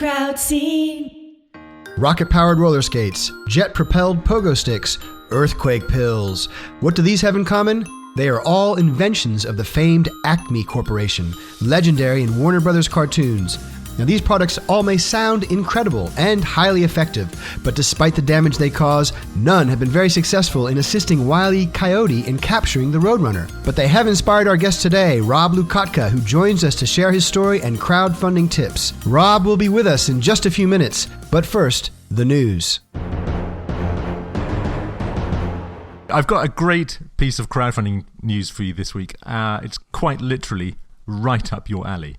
Crowd scene. Rocket-powered roller skates, jet-propelled pogo sticks, earthquake pills. What do these have in common? They are all inventions of the famed Acme Corporation, legendary in Warner Brothers cartoons. Now, these products all may sound incredible and highly effective, but despite the damage they cause, none have been very successful in assisting Wile E. Coyote in capturing the Roadrunner. But they have inspired our guest today, Rob Loukotka, who joins us to share his story and crowdfunding tips. Rob will be with us in just a few minutes, but first, the news. I've got a great piece of crowdfunding news for you this week. It's quite literally right up your alley.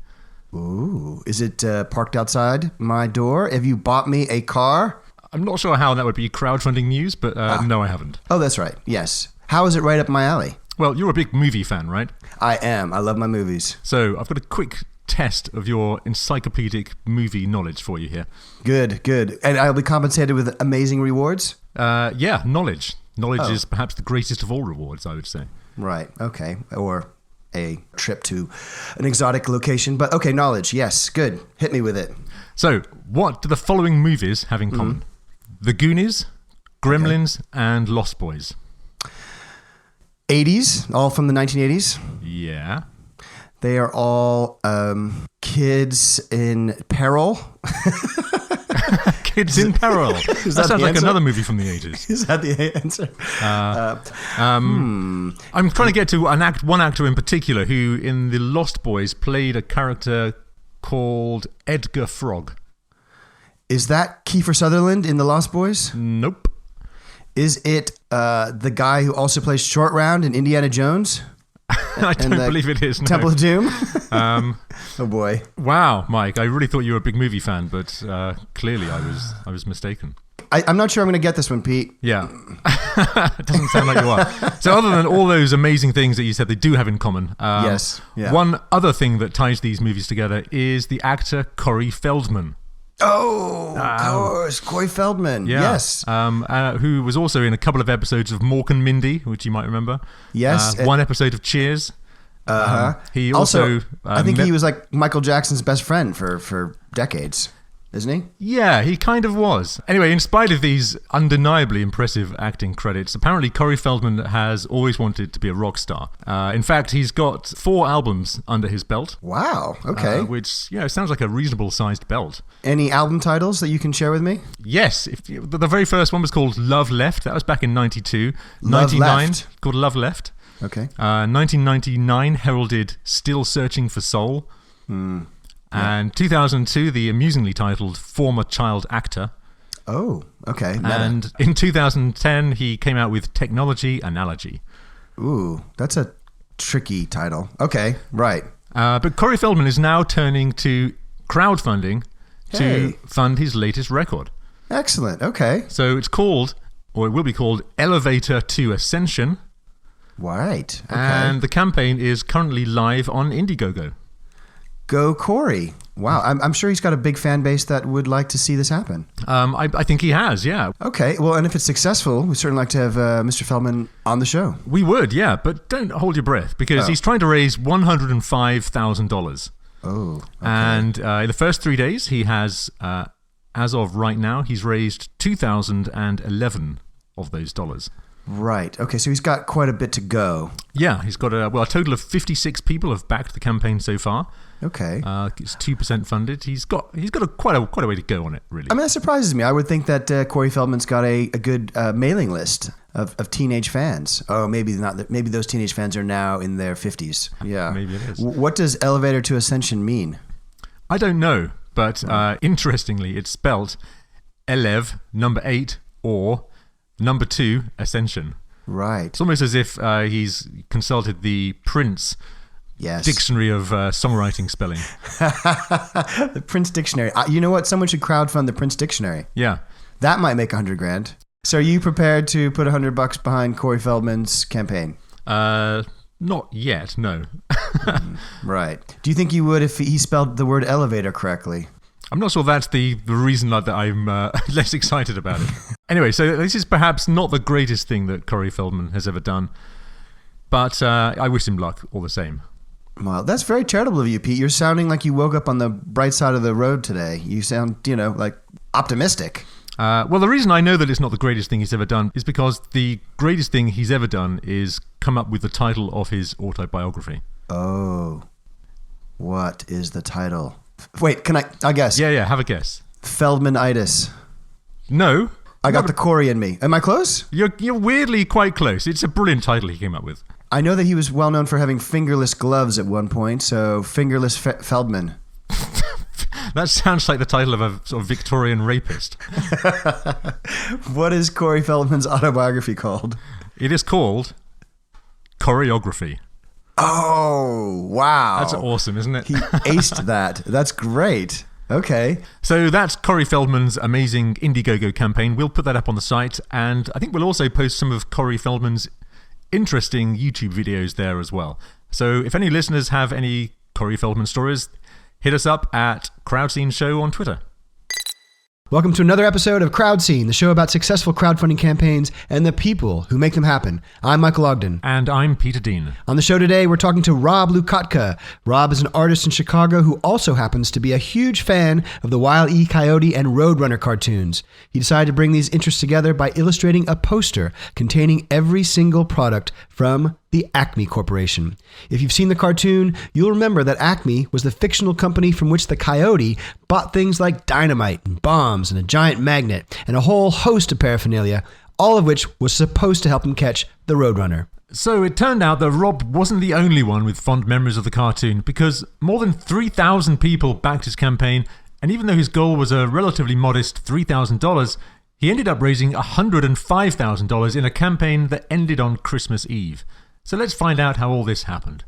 Ooh, is it parked outside my door? Have you bought me a car? I'm not sure how that would be crowdfunding news, but no, I haven't. Oh, that's right. Yes. How is it right up my alley? Well, you're a big movie fan, right? I am. I love my movies. So I've got a quick test of your encyclopedic movie knowledge for you here. Good, good. And I'll be compensated with amazing rewards? Yeah, knowledge. Knowledge is perhaps the greatest of all rewards, I would say. Right. Okay. Or a trip to an exotic location. But okay, knowledge. Yes. Good. Hit me with it. So, what do the following movies have in common? The Goonies, Gremlins, and Lost Boys. 80s, all from the 1980s. Yeah. They are all kids in peril. Kids in Peril. That sounds like another movie from the 80s. Is that the answer? I'm trying to get to one actor in particular who, in The Lost Boys, played a character called Edgar Frog. Is that Kiefer Sutherland in The Lost Boys? Nope. Is it the guy who also plays Short Round in Indiana Jones? I don't believe it is. No. Temple of Doom? Oh boy. Wow, Mike, I really thought you were a big movie fan, but clearly I was mistaken. I'm not sure I'm going to get this one, Pete. Yeah. It doesn't sound like you are. So other than all those amazing things that you said they do have in common, yes. Yeah. One other thing that ties these movies together is the actor Corey Feldman. Oh, of course. Corey Feldman. Yeah. Yes. Who was also in a couple of episodes of Mork and Mindy, which you might remember. Yes. One episode of Cheers. He also I think he was like Michael Jackson's best friend for decades, isn't he? Yeah, he kind of was. Anyway, in spite of these undeniably impressive acting credits, apparently Corey Feldman has always wanted to be a rock star. In fact, he's got 4 albums under his belt. Wow, okay. Which, sounds like a reasonable-sized belt. Any album titles that you can share with me? Yes. The very first one was called Love Left. That was back in 92. Love 99, Left. Called Love Left. Okay. 1999 heralded Still Searching for Soul. Yeah. And 2002, the amusingly titled Former Child Actor. Oh, okay. Meta. And in 2010, he came out with Technology Analogy. Ooh, that's a tricky title. Okay, right. But Corey Feldman is now turning to crowdfunding to fund his latest record. Excellent, okay. So it's called, or it will be called, Elevator to Ascension. Right, okay. And the campaign is currently live on Indiegogo. Go Corey. Wow, I'm sure he's got a big fan base that would like to see this happen. I think he has, yeah. Okay, well, and if it's successful, we'd certainly like to have Mr. Feldman on the show. We would, yeah, but don't hold your breath, because he's trying to raise $105,000. Oh, okay. And in the first 3 days, he has, as of right now, he's raised 2,011 of those dollars. Right. Okay, so he's got quite a bit to go. Yeah, he's got a total of 56 people have backed the campaign so far. Okay. It's 2% funded. He's got quite a way to go on it, really. I mean, that surprises me. I would think that Corey Feldman's got a good mailing list of teenage fans. Oh, maybe not. Maybe those teenage fans are now in their 50s. Yeah. Maybe it is. What does Elevator to Ascension mean? I don't know, but interestingly, it's spelled Elev, number 8, or number 2, Ascension. Right. It's almost as if he's consulted the Prince dictionary of songwriting spelling. The Prince Dictionary. You know what? Someone should crowdfund the Prince Dictionary. Yeah. That might make $100,000. So are you prepared to put $100 behind Corey Feldman's campaign? Not yet, no. Right. Do you think you would if he spelled the word elevator correctly? I'm not sure that's the reason that I'm less excited about it. Anyway, so this is perhaps not the greatest thing that Corey Feldman has ever done, but I wish him luck all the same. Well, that's very charitable of you, Pete. You're sounding like you woke up on the bright side of the road today. You sound, like optimistic. Well, the reason I know that it's not the greatest thing he's ever done is because the greatest thing he's ever done is come up with the title of his autobiography. Oh. What is the title? Wait, can I guess? Yeah, have a guess. Feldmanitis. No. I got the Corey in me. Am I close? You're weirdly quite close. It's a brilliant title he came up with. I know that he was well known for having fingerless gloves at one point, so Fingerless Feldman. That sounds like the title of a sort of Victorian rapist. What is Corey Feldman's autobiography called? It is called Choreography. Oh, wow. That's awesome, isn't it? He aced that. That's great. Okay. So that's Corey Feldman's amazing Indiegogo campaign. We'll put that up on the site, and I think we'll also post some of Corey Feldman's interesting YouTube videos there as well. So if any listeners have any Corey Feldman stories, hit us up at Crowdscene Show on Twitter. Welcome to another episode of Crowdscene, the show about successful crowdfunding campaigns and the people who make them happen. I'm Michael Ogden. And I'm Peter Dean. On the show today, we're talking to Rob Loukotka. Rob is an artist in Chicago who also happens to be a huge fan of the Wile E, Coyote and Road Runner cartoons. He decided to bring these interests together by illustrating a poster containing every single product from the Acme Corporation. If you've seen the cartoon, you'll remember that Acme was the fictional company from which the Coyote bought things like dynamite and bombs and a giant magnet and a whole host of paraphernalia, all of which was supposed to help him catch the Roadrunner. So it turned out that Rob wasn't the only one with fond memories of the cartoon, because more than 3,000 people backed his campaign, and even though his goal was a relatively modest $3,000, he ended up raising $105,000 in a campaign that ended on Christmas Eve. So let's find out how all this happened.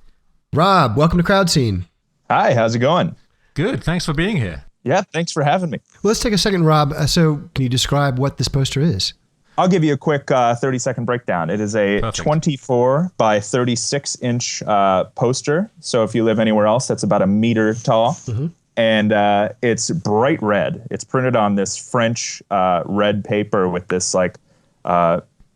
Rob, welcome to Crowdscene. Hi, how's it going? Good, thanks for being here. Yeah, thanks for having me. Well, let's take a second, Rob. So can you describe what this poster is? I'll give you a quick 30-second breakdown. It is a Perfect. 24 by 36-inch poster. So if you live anywhere else, that's about a meter tall. Mm-hmm. And it's bright red. It's printed on this French red paper with this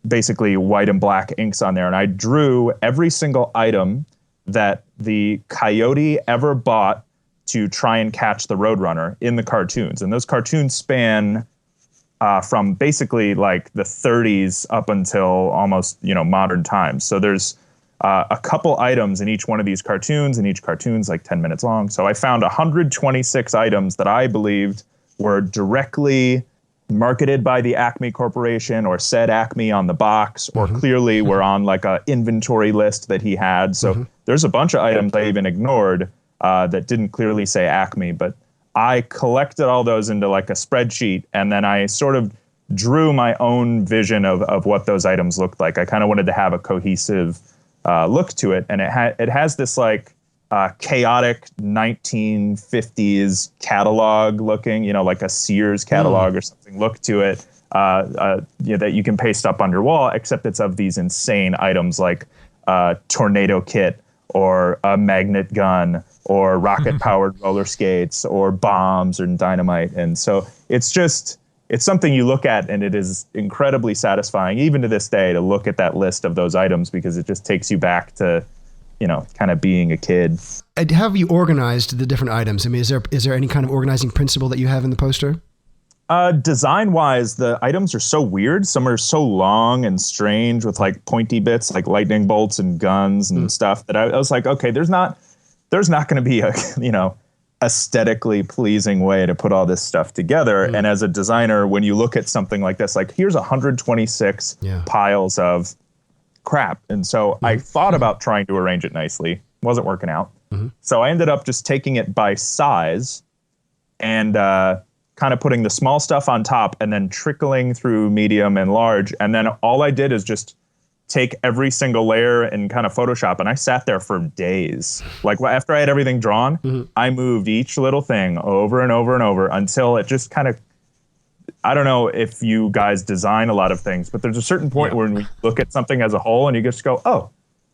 basically white and black inks on there. And I drew every single item that the Coyote ever bought to try and catch the Roadrunner in the cartoons. And those cartoons span from basically like the 30s up until almost, modern times. So there's a couple items in each one of these cartoons, and each cartoon's like 10 minutes long. So I found 126 items that I believed were directly marketed by the Acme Corporation, or said Acme on the box, or clearly were on like a inventory list that he had. So there's a bunch of items I even ignored that didn't clearly say Acme, but I collected all those into like a spreadsheet, and then I sort of drew my own vision of what those items looked like. I kind of wanted to have a cohesive look to it, and it has this like chaotic 1950s catalog looking, like a Sears catalog or something look to it, that you can paste up on your wall, except it's of these insane items like a tornado kit or a magnet gun or rocket-powered roller skates or bombs or dynamite. And so it's something you look at, and it is incredibly satisfying, even to this day, to look at that list of those items, because it just takes you back to, kind of being a kid. How have you organized the different items? I mean, is there any kind of organizing principle that you have in the poster? Design-wise, the items are so weird. Some are so long and strange with like pointy bits, like lightning bolts and guns and stuff, that I was like, okay, there's not going to be a, aesthetically pleasing way to put all this stuff together. And as a designer, when you look at something like this, like here's 126 piles of crap. And so I thought about trying to arrange it nicely. Wasn't working out. So I ended up just taking it by size and kind of putting the small stuff on top and then trickling through medium and large. And then all I did is just take every single layer and kind of Photoshop. And I sat there for days. Like after I had everything drawn, I moved each little thing over and over and over until it just kind of, I don't know if you guys design a lot of things, but there's a certain point where we look at something as a whole and you just go, oh,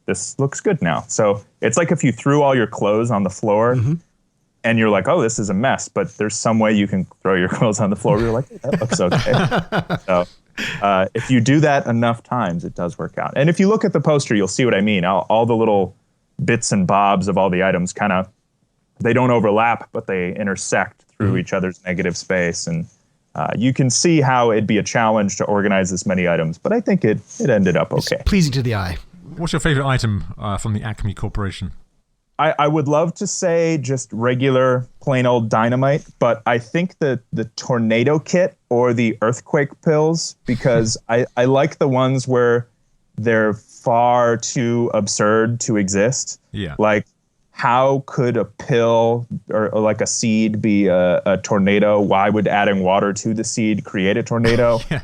this looks good now. So it's like if you threw all your clothes on the floor and you're like, oh, this is a mess, but there's some way you can throw your clothes on the floor. You're like, hey, that looks okay. So if you do that enough times, it does work out. And if you look at the poster, you'll see what I mean. All the little bits and bobs of all the items they don't overlap, but they intersect through each other's negative space. And you can see how it'd be a challenge to organize this many items, but I think it ended up okay. It's pleasing to the eye. What's your favorite item from the Acme Corporation? I would love to say just regular, plain old dynamite, but I think the tornado kit or the earthquake pills, because I like the ones where they're far too absurd to exist. Yeah. Like, how could a pill or like a seed be a tornado? Why would adding water to the seed create a tornado? Yeah.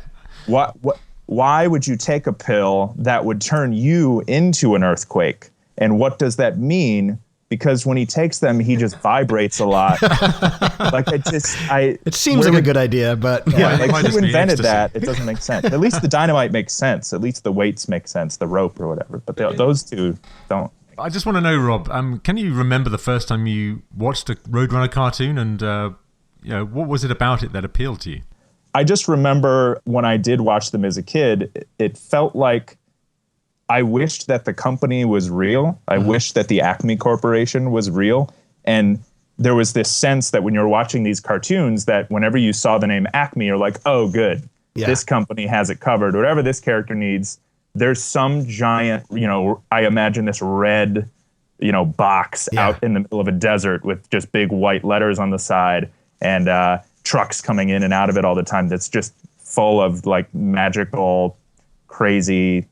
Why would you take a pill that would turn you into an earthquake? And what does that mean? Because when he takes them, he just vibrates a lot. It seems like a good idea, but who invented that? It doesn't make sense. At least the dynamite makes sense. At least the weights make sense, the rope or whatever. But those two don't. I just want to know, Rob, can you remember the first time you watched a Roadrunner cartoon, and what was it about it that appealed to you? I just remember when I did watch them as a kid, it felt like I wished that the company was real. I wished that the Acme Corporation was real. And there was this sense that when you were watching these cartoons, that whenever you saw the name Acme, you're like, oh, good. Yeah. This company has it covered. Whatever this character needs, there's some giant, I imagine this red, box out in the middle of a desert with just big white letters on the side and trucks coming in and out of it all the time. That's just full of like magical, crazy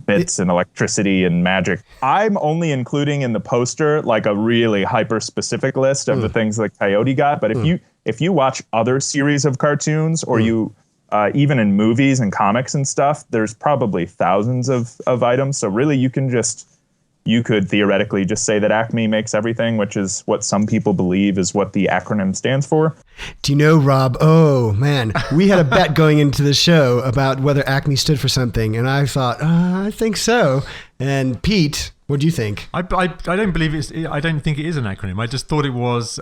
bits and electricity and magic. I'm only including in the poster like a really hyper specific list of the things that Coyote got. But if you watch other series of cartoons or you even in movies and comics and stuff, there's probably thousands of items. So really you could theoretically just say that Acme makes everything, which is what some people believe is what the acronym stands for. Do you know, Rob? Oh, man. We had a bet going into the show about whether Acme stood for something, and I thought, I think so. And Pete, what do you think? I don't believe I don't think it is an acronym. I just thought it was,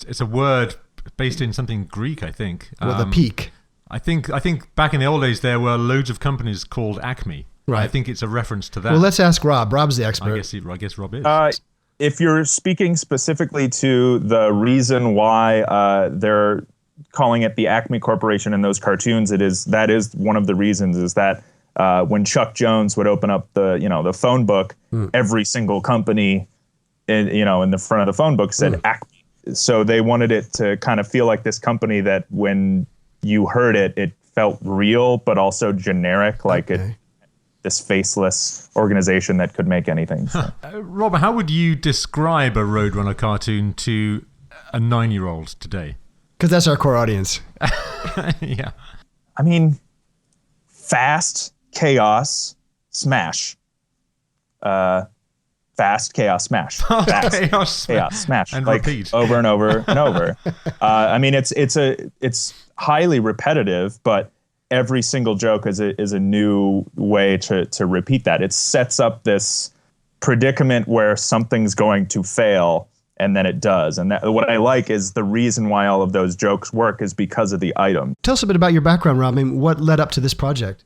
it's a word based in something Greek, I think. Well, the peak. I think back in the old days, there were loads of companies called Acme. Right. I think it's a reference to that. Well, let's ask Rob. Rob's the expert. I guess Rob is. If you're speaking specifically to the reason why they're calling it the Acme Corporation in those cartoons, that is one of the reasons is that when Chuck Jones would open up the phone book, every single company in the front of the phone book said Acme. So they wanted it to kind of feel like this company that when you heard it, it felt real, but also generic, like this faceless organization that could make anything. So. Rob, how would you describe a Roadrunner cartoon to a 9-year-old today? Because that's our core audience. Yeah. I mean, fast, chaos, smash. Fast, chaos, smash. Fast, chaos, smash. And like, repeat. Over and over and over. I mean, it's highly repetitive, but every single joke is a new way to repeat that. It sets up this predicament where something's going to fail, and then it does. And what I like is the reason why all of those jokes work is because of the item. Tell us a bit about your background, Rob. I mean, what led up to this project?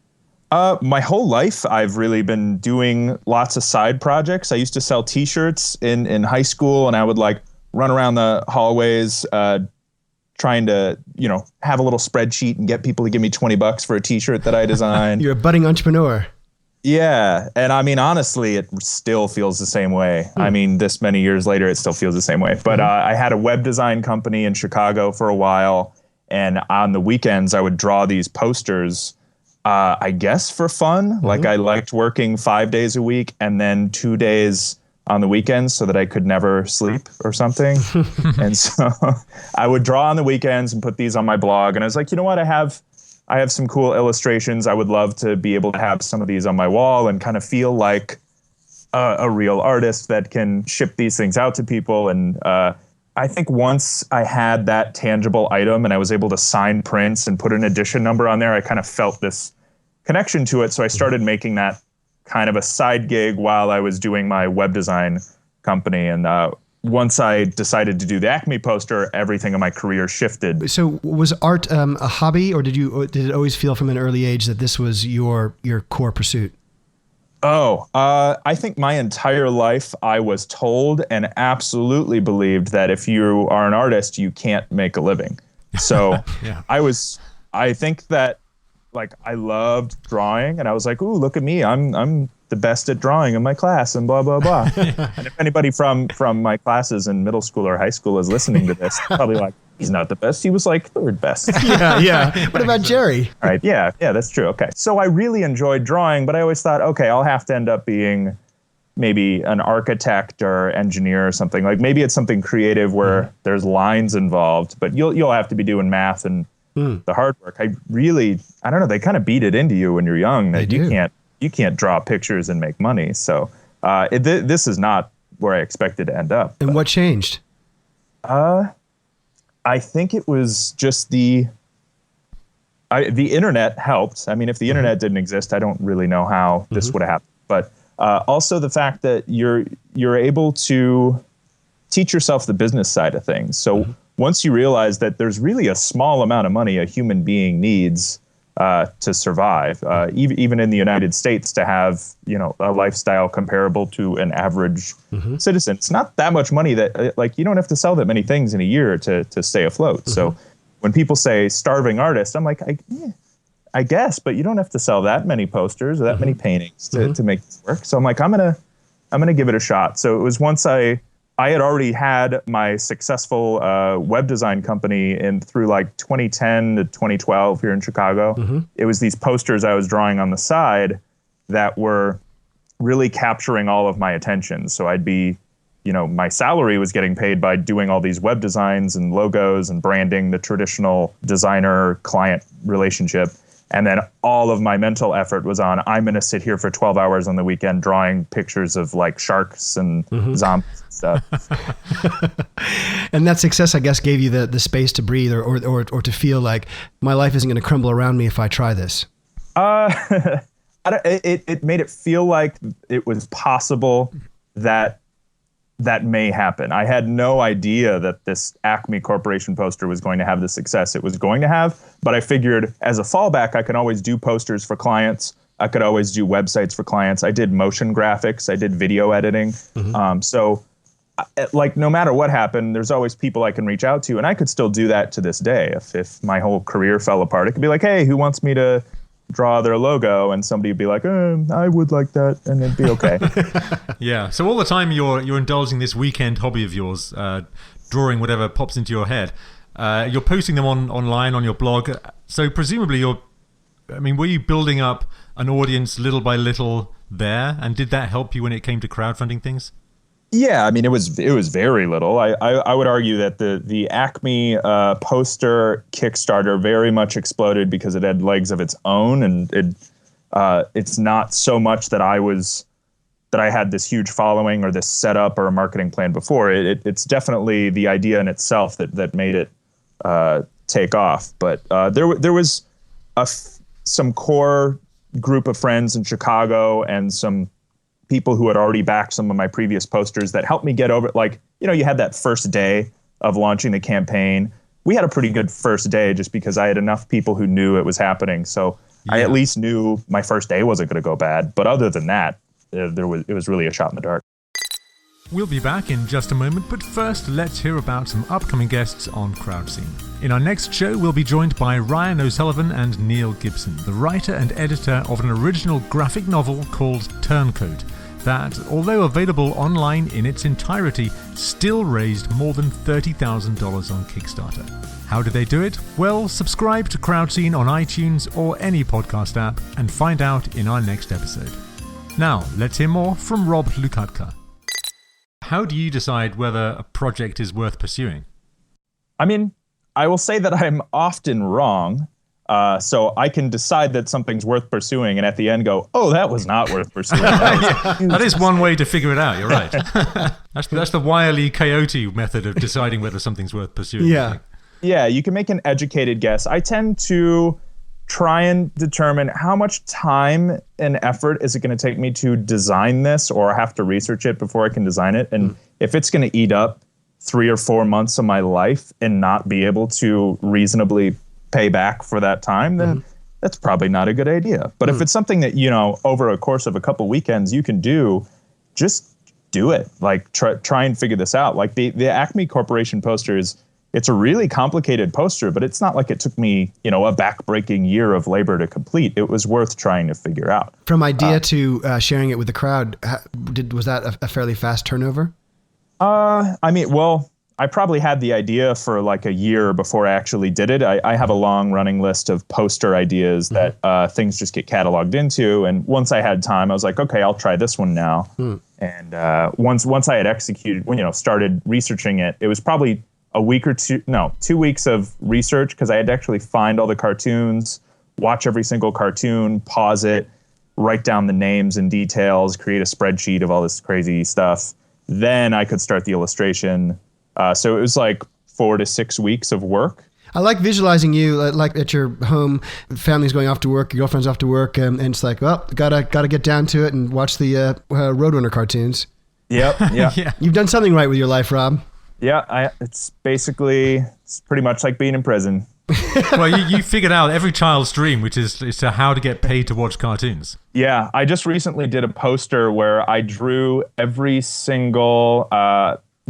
My whole life, I've really been doing lots of side projects. I used to sell T-shirts in high school, and I would like run around the hallways trying to, have a little spreadsheet and get people to give me $20 for a T-shirt that I designed. You're a budding entrepreneur. Yeah. And I mean, honestly, it still feels the same way. I mean, this many years later, it still feels the same way. But I had a web design company in Chicago for a while. And on the weekends, I would draw these posters, I guess for fun. Like I liked working 5 days a week and then 2 days on the weekends so that I could never sleep or something. And so I would draw on the weekends and put these on my blog. And I was like, you know what? I have some cool illustrations. I would love to be able to have some of these on my wall and kind of feel like a real artist that can ship these things out to people. And I think once I had that tangible item and I was able to sign prints and put an edition number on there, I kind of felt this connection to it. So I started making that kind of a side gig while I was doing my web design company. And once I decided to do the Acme poster, everything in my career shifted. So was art a hobby, or did it always feel from an early age that this was your core pursuit? I think my entire life I was told and absolutely believed that if you are an artist, you can't make a living. So Yeah. I think that like I loved drawing and I was like, ooh, look at me. I'm the best at drawing in my class and blah, blah, blah. And if anybody from my classes in middle school or high school is listening to this, probably like, he's not the best. He was like third best. Yeah. What about Jerry? All right. Yeah, that's true. Okay. So I really enjoyed drawing, but I always thought, okay, I'll have to end up being maybe an architect or engineer or something. Like maybe it's something creative where there's lines involved, but you'll have to be doing math and the hard work. I don't know. They kind of beat it into you when you're young that you can't draw pictures and make money. So this is not where I expected to end up. And what changed? I think it was just the internet helped. I mean, if the internet didn't exist, I don't really know how this would have happened. But also the fact that you're able to teach yourself the business side of things. So once you realize that there's really a small amount of money a human being needs to survive, even in the United States, to have a lifestyle comparable to an average citizen, it's not that much money that like you don't have to sell that many things in a year to stay afloat. So when people say starving artist, I'm like, I guess, but you don't have to sell that many posters or that many paintings to make this work. So I'm like, I'm gonna give it a shot. So it was once I had already had my successful web design company through like 2010 to 2012 here in Chicago. It was these posters I was drawing on the side that were really capturing all of my attention. So I'd be, my salary was getting paid by doing all these web designs and logos and branding, the traditional designer-client relationship. And then all of my mental effort was on, I'm going to sit here for 12 hours on the weekend drawing pictures of like sharks and zombies and stuff. And that success, I guess, gave you the space to breathe or to feel like my life isn't going to crumble around me if I try this. It made it feel like it was possible that may happen. I had no idea that this Acme Corporation poster was going to have the success it was going to have, but I figured as a fallback, I could always do posters for clients. I could always do websites for clients. I did motion graphics. I did video editing. So like no matter what happened, there's always people I can reach out to, and I could still do that to this day. If my whole career fell apart, it could be like, hey, who wants me to draw their logo, and somebody would be like, I would like that, and it'd be okay. Yeah. So all the time you're indulging this weekend hobby of yours, drawing whatever pops into your head. You're posting them online on your blog. So presumably were you building up an audience little by little there? And did that help you when it came to crowdfunding things? Yeah, I mean, it was very little. I would argue that the Acme poster Kickstarter very much exploded because it had legs of its own, and it's not so much that I had this huge following or this setup or a marketing plan before. It's definitely the idea in itself that made it take off. But there was some core group of friends in Chicago and some people who had already backed some of my previous posters that helped me get over it. Like, you had that first day of launching the campaign. We had a pretty good first day just because I had enough people who knew it was happening. So I at least knew my first day wasn't going to go bad. But other than that, it was really a shot in the dark. We'll be back in just a moment, but first let's hear about some upcoming guests on Crowdscene. In our next show, we'll be joined by Ryan O'Sullivan and Neil Gibson, the writer and editor of an original graphic novel called Turncoat, that, although available online in its entirety, still raised more than $30,000 on Kickstarter. How did they do it? Well, subscribe to Crowdscene on iTunes or any podcast app and find out in our next episode. Now, let's hear more from Rob Loukotka. How do you decide whether a project is worth pursuing? I mean, I will say that I'm often wrong. So I can decide that something's worth pursuing and at the end go, oh, that was not worth pursuing. That is one way to figure it out. You're right. That's the Wile E. Coyote method of deciding whether something's worth pursuing. Yeah. Yeah, you can make an educated guess. I tend to try and determine how much time and effort is it going to take me to design this, or have to research it before I can design it. And if it's going to eat up 3 or 4 months of my life and not be able to reasonably pay back for that time, then that's probably not a good idea. But if it's something that, over a course of a couple weekends you can do, just do it. Like try and figure this out. Like the Acme Corporation poster it's a really complicated poster, but it's not like it took me, a backbreaking year of labor to complete. It was worth trying to figure out. From idea to sharing it with the crowd, was that a fairly fast turnover? I probably had the idea for like a year before I actually did it. I have a long running list of poster ideas that things just get cataloged into. And once I had time, I was like, okay, I'll try this one now. And once I had executed, started researching it, it was probably a week or 2 weeks of research, because I had to actually find all the cartoons, watch every single cartoon, pause it, write down the names and details, create a spreadsheet of all this crazy stuff. Then I could start the illustration. So it was like 4 to 6 weeks of work. I like visualizing you like at your home, family's going off to work, your girlfriend's off to work, and it's like, well, gotta get down to it and watch the Roadrunner cartoons. Yep. Yeah. You've done something right with your life, Rob. Yeah, it's pretty much like being in prison. Well, you figured out every child's dream, which is to how to get paid to watch cartoons. Yeah, I just recently did a poster where I drew every single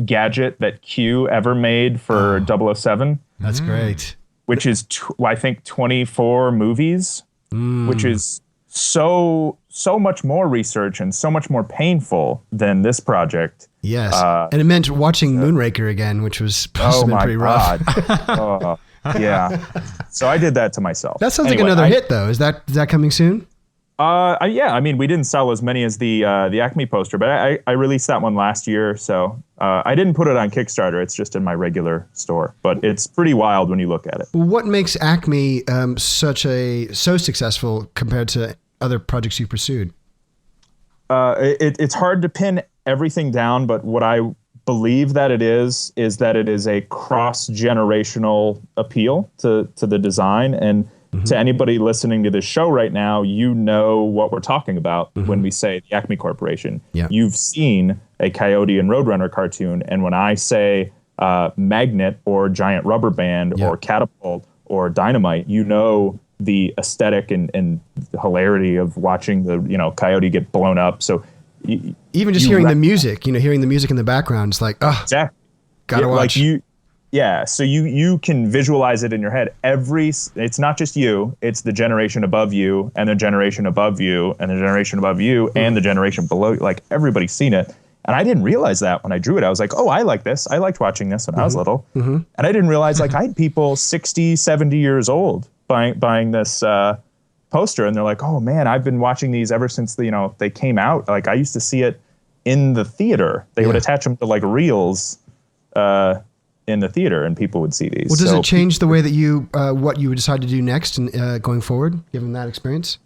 gadget that Q ever made for 007. That's great. Which is, I think, 24 movies, which is so much more research and so much more painful than this project. Yes, and it meant watching Moonraker again, which was pretty rough. Yeah. So I did that to myself. That sounds like another hit, though. Is that coming soon? Yeah. I mean, we didn't sell as many as the Acme poster, but I released that one last year. So I didn't put it on Kickstarter. It's just in my regular store. But it's pretty wild when you look at it. What makes Acme so successful compared to other projects you've pursued? It's hard to pin everything down, but what I believe that it is that it is a cross-generational appeal to the design. And to anybody listening to this show right now, what we're talking about when we say the Acme Corporation. Yeah. You've seen a Coyote and Road Runner cartoon, and when I say magnet or giant rubber band or catapult or dynamite, the aesthetic and hilarity of watching the Coyote get blown up. So even just hearing the music, hearing the music in the background, it's like, exactly. Gotta watch. So you can visualize it in your head. It's not just you, it's the generation above you and the generation above you and the generation above you and the generation below you. Like, everybody's seen it. And I didn't realize that when I drew it. I was like, oh, I like this. I liked watching this when I was little. And I didn't realize, like, I had people 60, 70 years old buying this poster, and they're like, oh man, I've been watching these ever since they came out. Like, I used to see it in the theater. They would attach them to like reels in the theater, and people would see these. Well, does it change the way that you what you would decide to do next and going forward, given that experience?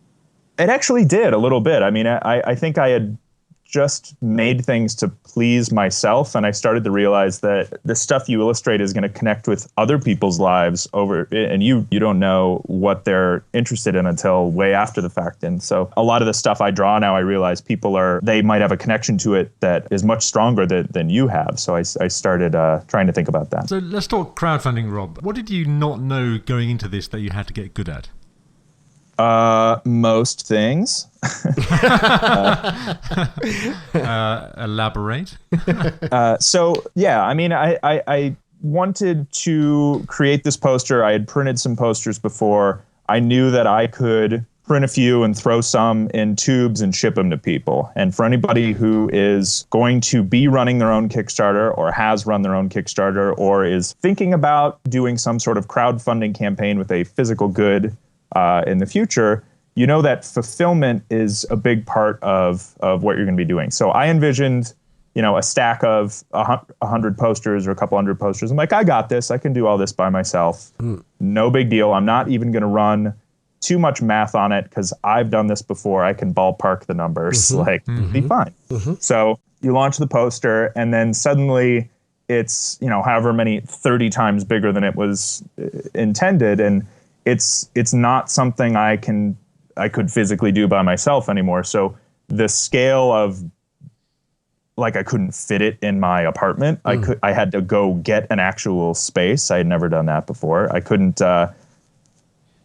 It actually did a little bit. I mean, I think I had just made things to please myself, and I started to realize that the stuff you illustrate is going to connect with other people's lives and you don't know what they're interested in until way after the fact. And so a lot of the stuff I draw now, I realize they might have a connection to it that is much stronger than you have. So I started trying to think about that. So let's talk crowdfunding, Rob. What did you not know going into this that you had to get good at? Most things. Elaborate. I wanted to create this poster. I had printed some posters before. I knew that I could print a few and throw some in tubes and ship them to people. And for anybody who is going to be running their own Kickstarter or has run their own Kickstarter or is thinking about doing some sort of crowdfunding campaign with a physical good in the future, that fulfillment is a big part of what you're going to be doing. So I envisioned, a stack of 100 posters or a couple hundred posters. I'm like, I got this. I can do all this by myself. No big deal. I'm not even going to run too much math on it because I've done this before. I can ballpark the numbers. Be fine. So you launch the poster, and then suddenly it's, however many 30 times bigger than it was intended. And it's not something I could physically do by myself anymore. So the scale of, like, I couldn't fit it in my apartment. I had to go get an actual space. I had never done that before. I couldn't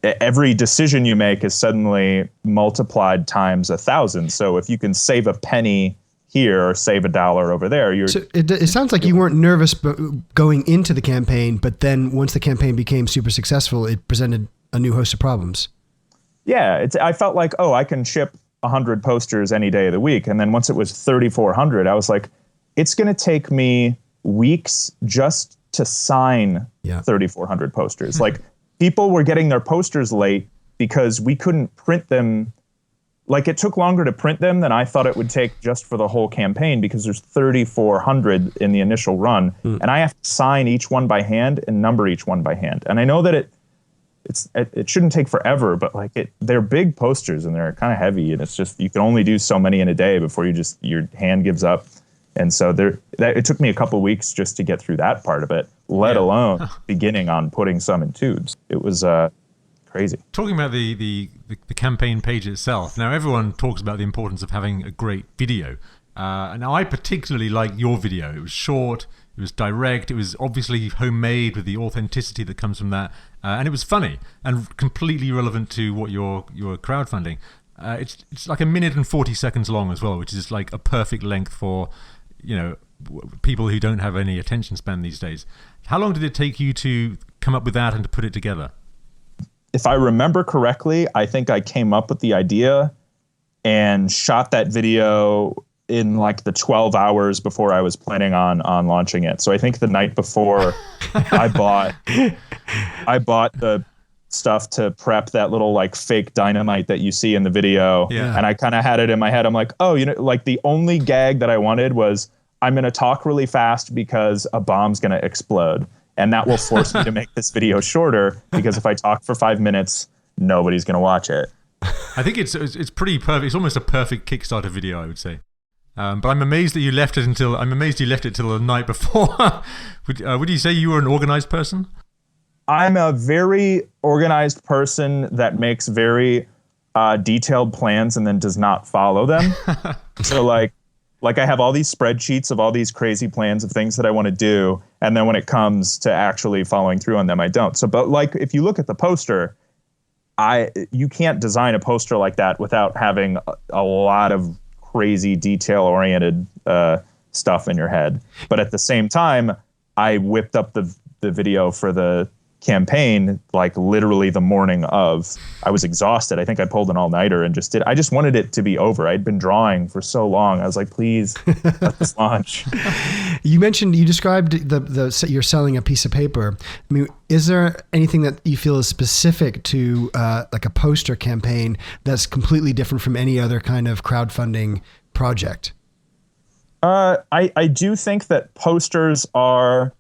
every decision you make is suddenly multiplied times 1,000. So if you can save a penny here or save $1 over there, So it sounds like you weren't nervous going into the campaign, but then once the campaign became super successful, it presented a new host of problems. Yeah, I felt like, oh, I can ship 100 posters any day of the week. And then once it was 3,400, I was like, it's going to take me weeks just to sign 3,400 posters. Like, people were getting their posters late because we couldn't print them. Like, it took longer to print them than I thought it would take just for the whole campaign, because there's 3,400 in the initial run. And I have to sign each one by hand and number each one by hand. And I know that it shouldn't take forever, but like they're big posters and they're kind of heavy, and it's just, you can only do so many in a day before your hand gives up. And so it took me a couple of weeks just to get through that part of it, let alone beginning on putting some in tubes. It was crazy. Talking about the campaign page itself, now everyone talks about the importance of having a great video. And I particularly like your video. It was short, it was direct, it was obviously homemade with the authenticity that comes from that, and it was funny and completely relevant to what you're crowdfunding. It's like 1 minute and 40 seconds long as well, which is like a perfect length for, people who don't have any attention span these days. How long did it take you to come up with that and to put it together? If I remember correctly, I think I came up with the idea and shot that video in like the 12 hours before I was planning on launching it. So I think the night before I bought the stuff to prep that little like fake dynamite that you see in the video. Yeah. And I kind of had it in my head. I'm like, oh, like the only gag that I wanted was, I'm going to talk really fast because a bomb's going to explode. And that will force me to make this video shorter, because if I talk for 5 minutes, nobody's going to watch it. I think it's pretty perfect. It's almost a perfect Kickstarter video, I would say. But I'm amazed that you left it till the night before. Would you say you were an organized person? I'm a very organized person that makes very detailed plans and then does not follow them. So like I have all these spreadsheets of all these crazy plans of things that I want to do, and then when it comes to actually following through on them, I don't. So, but like if you look at the poster, you can't design a poster like that without having a lot of crazy detail-oriented stuff in your head. But at the same time, I whipped up the video for the campaign like literally the morning of. I was exhausted. I think I pulled an all-nighter and I just wanted it to be over. I'd been drawing for so long. I was like, please let this launch. You described you're selling a piece of paper. I mean, is there anything that you feel is specific to like a poster campaign that's completely different from any other kind of crowdfunding project? I do think that posters are,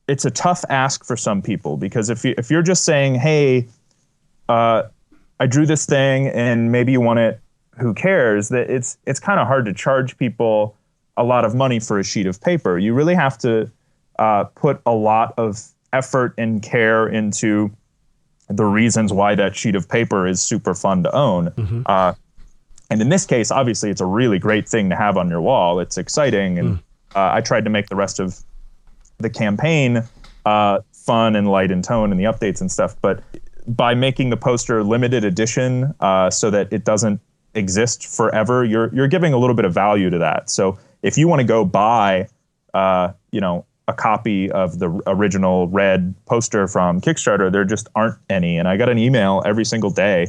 it's a tough ask for some people, because if you're just saying, hey, I drew this thing and maybe you want it, who cares? That it's kind of hard to charge people a lot of money for a sheet of paper. You really have to put a lot of effort and care into the reasons why that sheet of paper is super fun to own. Mm-hmm. And in this case, obviously, it's a really great thing to have on your wall. It's exciting. And I tried to make the rest of the campaign fun and light in tone and the updates and stuff. But by making the poster limited edition so that it doesn't exist forever, you're giving a little bit of value to that. So if you want to go buy, a copy of the original red poster from Kickstarter, there just aren't any. And I got an email every single day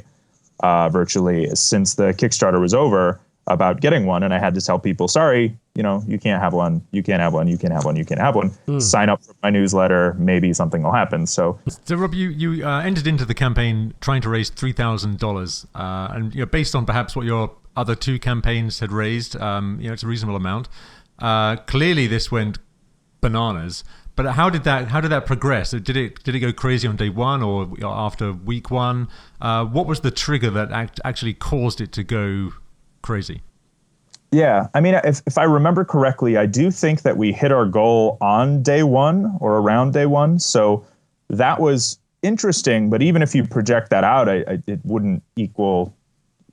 virtually since the Kickstarter was over about getting one, and I had to tell people, sorry, you can't have one, you can't have one, you can't have one, you can't have one. Sign up for my newsletter, maybe something will happen. So Rob, you entered into the campaign trying to raise $3,000, and based on perhaps what your other two campaigns had raised, it's a reasonable amount. Clearly, this went bananas. But how did that progress? Did it go crazy on day one or after week one? What was the trigger that actually caused it to go crazy? Yeah, I mean, if I remember correctly, I do think that we hit our goal on day one or around day one. So that was interesting. But even if you project that out, it wouldn't equal.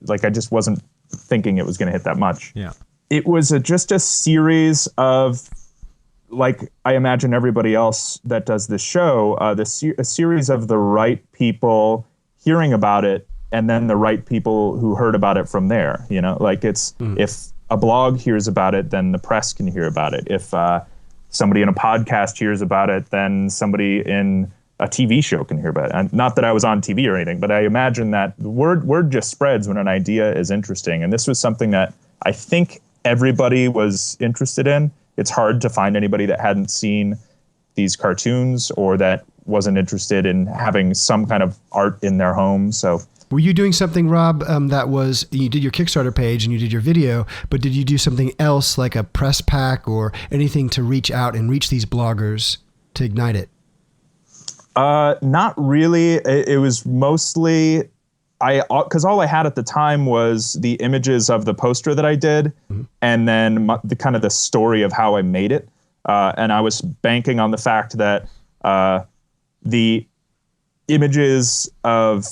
Like, I just wasn't thinking it was going to hit that much. Yeah, it was just a series of, like I imagine everybody else that does this show, a series of the right people hearing about it and then the right people who heard about it from there. Like it's if a blog hears about it, then the press can hear about it. If somebody in a podcast hears about it, then somebody in a TV show can hear about it. And not that I was on TV or anything, but I imagine that the word just spreads when an idea is interesting. And this was something that I think everybody was interested in. It's hard to find anybody that hadn't seen these cartoons or that wasn't interested in having some kind of art in their home. So were you doing something, Rob, that was, you did your Kickstarter page and you did your video, but did you do something else like a press pack or anything to reach out and reach these bloggers to ignite it? Not really. It was mostly because all I had at the time was the images of the poster that I did, and then the story of how I made it. And I was banking on the fact that the images of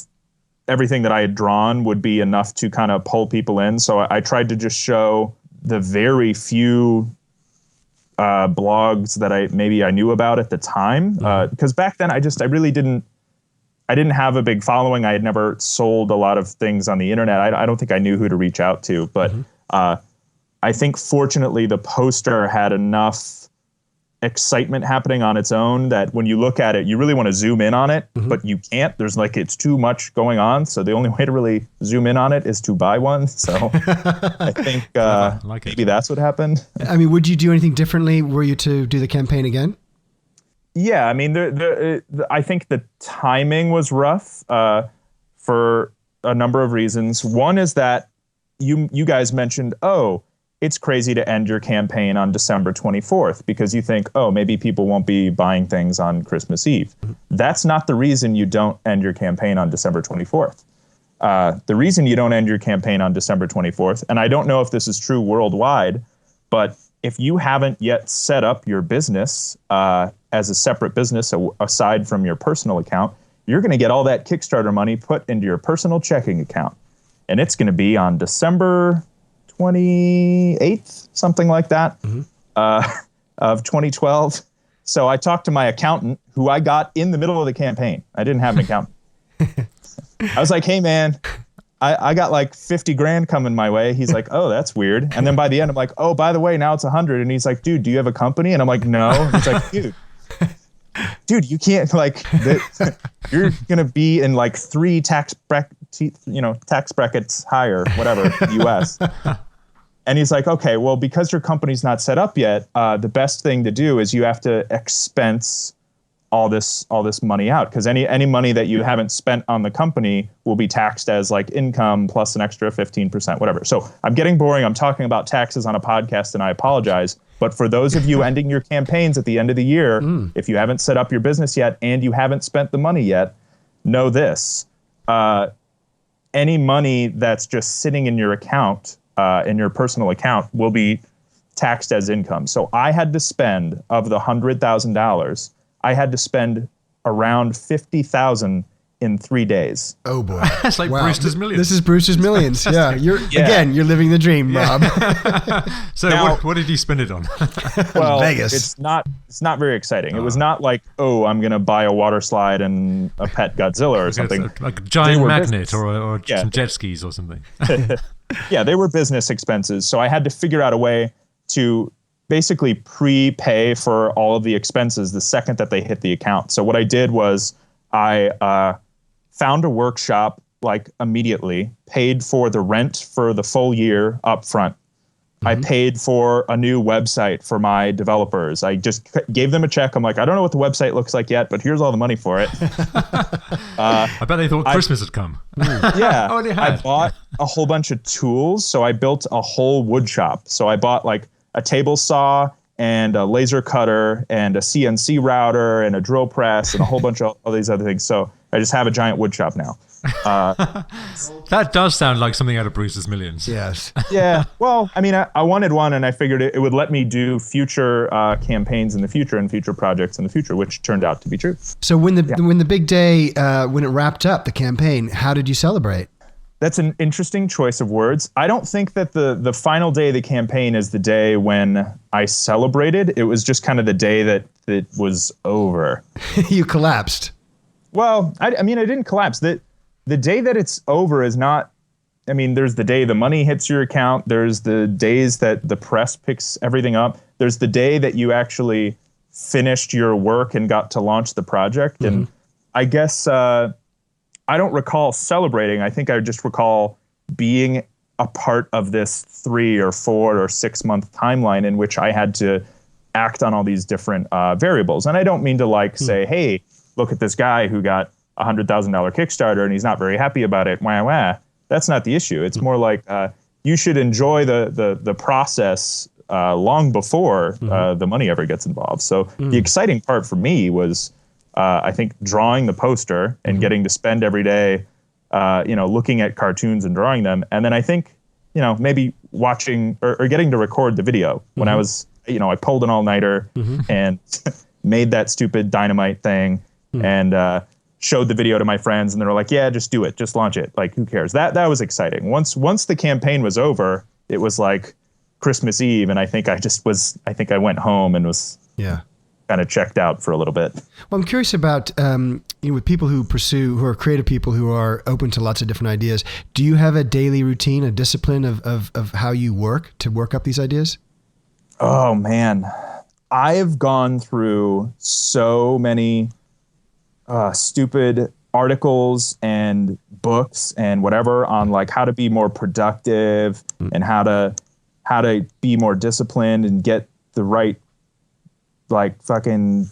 everything that I had drawn would be enough to kind of pull people in. So I tried to just show the very few blogs that I knew about at the time, because back then I really didn't have a big following. I had never sold a lot of things on the internet. I don't think I knew who to reach out to, but I think fortunately the poster had enough excitement happening on its own that when you look at it, you really want to zoom in on it, but you can't. There's it's too much going on. So the only way to really zoom in on it is to buy one. So I think maybe that's what happened. I mean, would you do anything differently were you to do the campaign again? Yeah, I mean, I think the timing was rough for a number of reasons. One is that you guys mentioned, it's crazy to end your campaign on December 24th because you think, maybe people won't be buying things on Christmas Eve. That's not the reason you don't end your campaign on December 24th. The reason you don't end your campaign on December 24th, and I don't know if this is true worldwide, but if you haven't yet set up your business as a separate business aside from your personal account, you're going to get all that Kickstarter money put into your personal checking account. And it's going to be on December 28th, something like that, of 2012. So I talked to my accountant, who I got in the middle of the campaign. I didn't have an accountant. I was like, hey, man, I got 50 grand coming my way. He's like, oh, that's weird. And then by the end, I'm like, oh, by the way, now it's 100. And he's like, dude, do you have a company? And I'm like, no. And he's like, dude, you can't, you're going to be in 3 tax brackets higher, whatever, US. And he's like, okay, well, because your company's not set up yet, the best thing to do is you have to expense all this money out, because any money that you haven't spent on the company will be taxed as income plus an extra 15%, whatever. So I'm getting boring. I'm talking about taxes on a podcast, and I apologize. But for those of you ending your campaigns at the end of the year, if you haven't set up your business yet and you haven't spent the money yet, know this. Any money that's just sitting in your account, in your personal account, will be taxed as income. So I had to spend, of the $100,000, I had to spend around $50,000 in 3 days. Oh boy. That's like Brewster's Millions. This is Brewster's Millions. Yeah. Again, you're living the dream, Rob. So now, what did you spend it on? Well, Vegas. It's not very exciting. It was not like, I'm going to buy a water slide and a pet Godzilla or something. Like a giant magnet or some jet skis or something. Yeah, they were business expenses. So I had to figure out a way to basically prepay for all of the expenses the second that they hit the account. So what I did was I found a workshop immediately, paid for the rent for the full year up front. I paid for a new website for my developers. I just gave them a check. I'm like, I don't know what the website looks like yet, but here's all the money for it. I bet they thought Christmas had come. Yeah. Oh, they had. I bought a whole bunch of tools. So I built a whole wood shop. So I bought a table saw and a laser cutter and a CNC router and a drill press and a whole bunch of all these other things. So I just have a giant wood shop now. That does sound like something out of Brewster's Millions. Yes. Yeah. Well, I mean, I wanted one, and I figured it would let me do future campaigns in the future and future projects in the future, which turned out to be true. So when the big day, when it wrapped up, the campaign, how did you celebrate? That's an interesting choice of words. I don't think that the final day of the campaign is the day when I celebrated. It was just kind of the day that it was over. You collapsed. Well, I mean, I didn't collapse. the day that it's over is not, I mean, there's the day the money hits your account. There's the days that the press picks everything up. There's the day that you actually finished your work and got to launch the project. Mm-hmm. And I guess I don't recall celebrating. I think I just recall being a part of this 3 or 4 or 6 month timeline in which I had to act on all these different variables. And I don't mean to say, hey, look at this guy who got $100,000 Kickstarter and he's not very happy about it. Wah, wah. That's not the issue. It's more like you should enjoy the process long before the money ever gets involved. So the exciting part for me was, I think, drawing the poster and getting to spend every day, looking at cartoons and drawing them. And then I think, maybe watching or getting to record the video when I was, I pulled an all-nighter and made that stupid dynamite thing and showed the video to my friends, and they were like, yeah, just do it. Just launch it. Like, who cares? That was exciting. Once the campaign was over, it was like Christmas Eve, and I think I went home and was kind of checked out for a little bit. Well, I'm curious about, with people who are creative people who are open to lots of different ideas, do you have a daily routine, a discipline of how you work to work up these ideas? Oh, man. I've gone through so many stupid articles and books and whatever on like how to be more productive and how to be more disciplined and get the right like fucking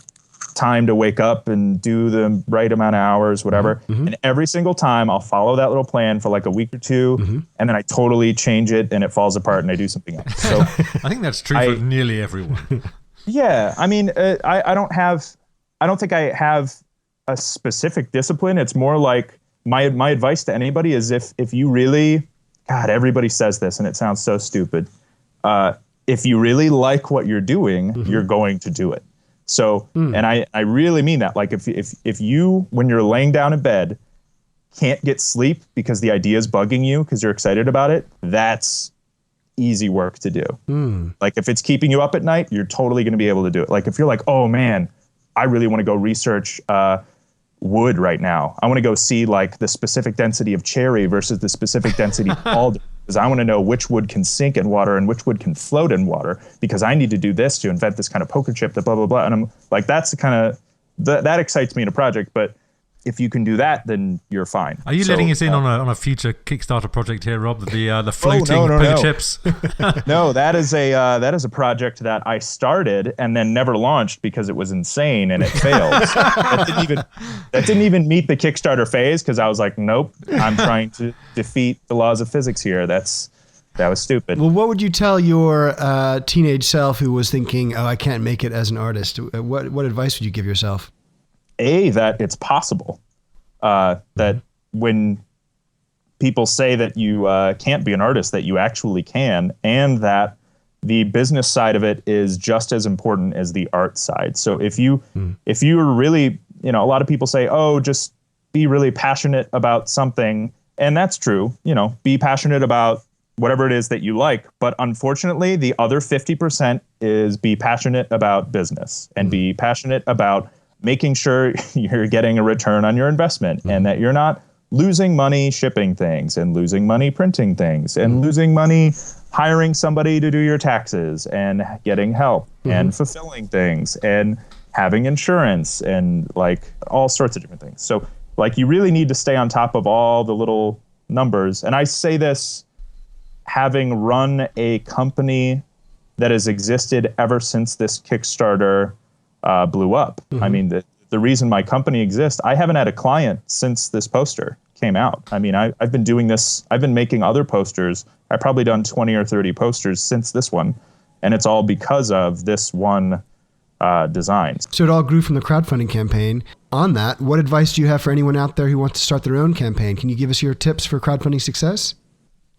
time to wake up and do the right amount of hours, whatever. And every single time I'll follow that little plan for like a week or two and then I totally change it and it falls apart and I do something else. So I think that's true for nearly everyone. Yeah. I mean, I don't think I have a specific discipline. It's more like my advice to anybody is if you really, God, everybody says this and it sounds so stupid. If you really like what you're doing, you're going to do it. So, and I really mean that. Like if you, when you're laying down in bed, can't get sleep because the idea is bugging you because you're excited about it, that's easy work to do. Like if it's keeping you up at night, you're totally going to be able to do it. Like if you're like, oh man, I really want to go research wood right now. I want to go see like the specific density of cherry versus the specific density of alder, because I want to know which wood can sink in water and which wood can float in water, because I need to do this to invent this kind of poker chip, that blah, blah, blah. And I'm like, that's the kind of, that excites me in a project. But if you can do that, then you're fine. Are you letting us in on a future Kickstarter project here, Rob? The floating poker chips? No, that is a project that I started and then never launched because it was insane and it failed. that didn't even meet the Kickstarter phase because I was like, nope, I'm trying to defeat the laws of physics here. That was stupid. Well, what would you tell your teenage self who was thinking, oh, I can't make it as an artist? What advice would you give yourself? That it's possible, that when people say that you can't be an artist, that you actually can, and that the business side of it is just as important as the art side. So if you are really, a lot of people say, oh, just be really passionate about something. And that's true, be passionate about whatever it is that you like. But unfortunately, the other 50% is be passionate about business and be passionate about making sure you're getting a return on your investment and that you're not losing money shipping things and losing money printing things and losing money hiring somebody to do your taxes and getting help and fulfilling things and having insurance and like all sorts of different things. So like you really need to stay on top of all the little numbers. And I say this having run a company that has existed ever since this Kickstarter blew up. I mean, the reason my company exists, I haven't had a client since this poster came out. I mean, I've been doing this. I've been making other posters. I've probably done 20 or 30 posters since this one. And it's all because of this one design. So it all grew from the crowdfunding campaign. On that, what advice do you have for anyone out there who wants to start their own campaign? Can you give us your tips for crowdfunding success?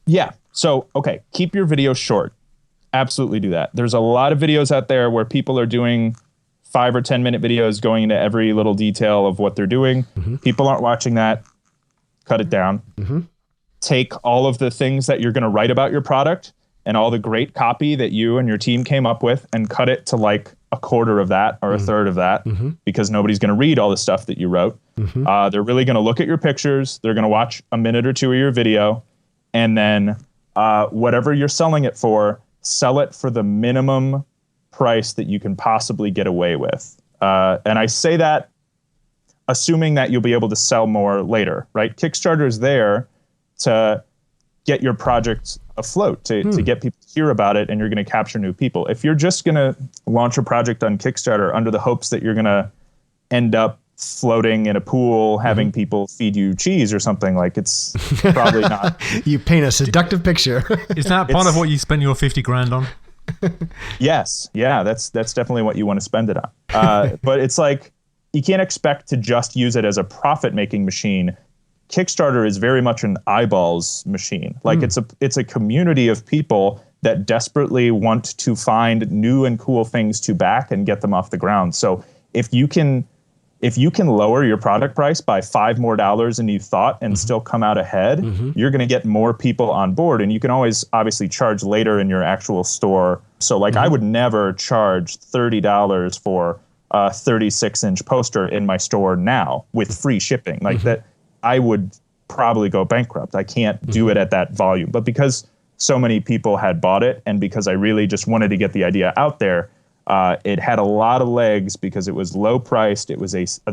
Yeah. So, okay, keep your videos short. Absolutely do that. There's a lot of videos out there where people are doing 5 or 10 minute videos going into every little detail of what they're doing. People aren't watching that. Cut it down. Take all of the things that you're going to write about your product and all the great copy that you and your team came up with and cut it to like a quarter of that or a third of that because nobody's going to read all the stuff that you wrote. They're really going to look at your pictures. They're going to watch a minute or two of your video. And then whatever you're selling it for, sell it for the minimum price that you can possibly get away with. And I say that assuming that you'll be able to sell more later, right? Kickstarter is there to get your project afloat, to get people to hear about it, and you're going to capture new people. If you're just going to launch a project on Kickstarter under the hopes that you're going to end up floating in a pool, having people feed you cheese or something, like, it's probably not. You paint a seductive picture. Is that part of what you spend your 50 grand on? Yes. Yeah, that's definitely what you want to spend it on. But it's like, you can't expect to just use it as a profit-making machine. Kickstarter is very much an eyeballs machine. Like it's a community of people that desperately want to find new and cool things to back and get them off the ground. So if you can lower your product price by $5 more than you thought and still come out ahead, you're going to get more people on board. And you can always obviously charge later in your actual store. So like I would never charge $30 for a 36-inch poster in my store now with free shipping. Like that, I would probably go bankrupt. I can't do it at that volume. But because so many people had bought it, and because I really just wanted to get the idea out there, it had a lot of legs because it was low priced. There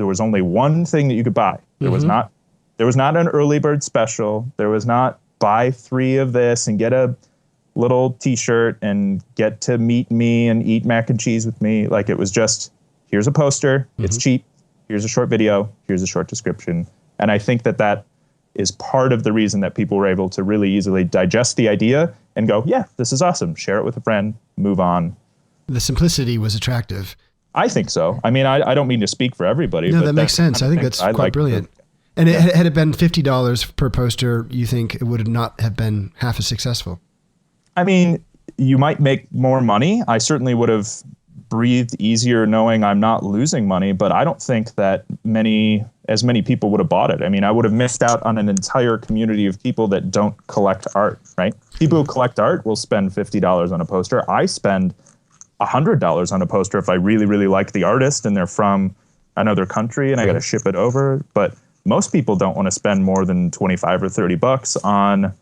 was only one thing that you could buy. There was not an early bird special. There was not buy 3 of this and get a little t-shirt and get to meet me and eat mac and cheese with me. Like, it was just, here's a poster. It's cheap. Here's a short video. Here's a short description. And I think that is part of the reason that people were able to really easily digest the idea and go, yeah, this is awesome. Share it with a friend, move on. The simplicity was attractive. I think so. I mean, I don't mean to speak for everybody. No, but that makes sense. I think that's quite brilliant. And had it been $50 per poster, you think it would not have been half as successful? I mean, you might make more money. I certainly would have breathed easier knowing I'm not losing money, but I don't think that as many people would have bought it. I mean, I would have missed out on an entire community of people that don't collect art, right? People who collect art will spend $50 on a poster. I spend $100 on a poster if I really, really like the artist and they're from another country and I got to ship it over. But most people don't want to spend more than 25 or 30 bucks on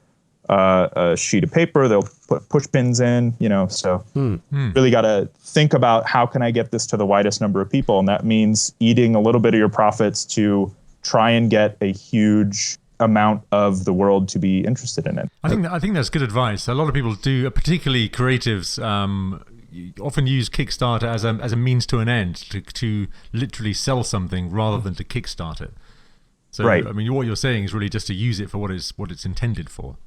a sheet of paper. They'll put push pins in, so really got to think about how can I get this to the widest number of people? And that means eating a little bit of your profits to try and get a huge amount of the world to be interested in it. I think that's good advice. A lot of people do, particularly creatives, often use Kickstarter as a means to an end, to literally sell something rather than to kickstart it. So, right. I mean, what you're saying is really just to use it for what it's intended for.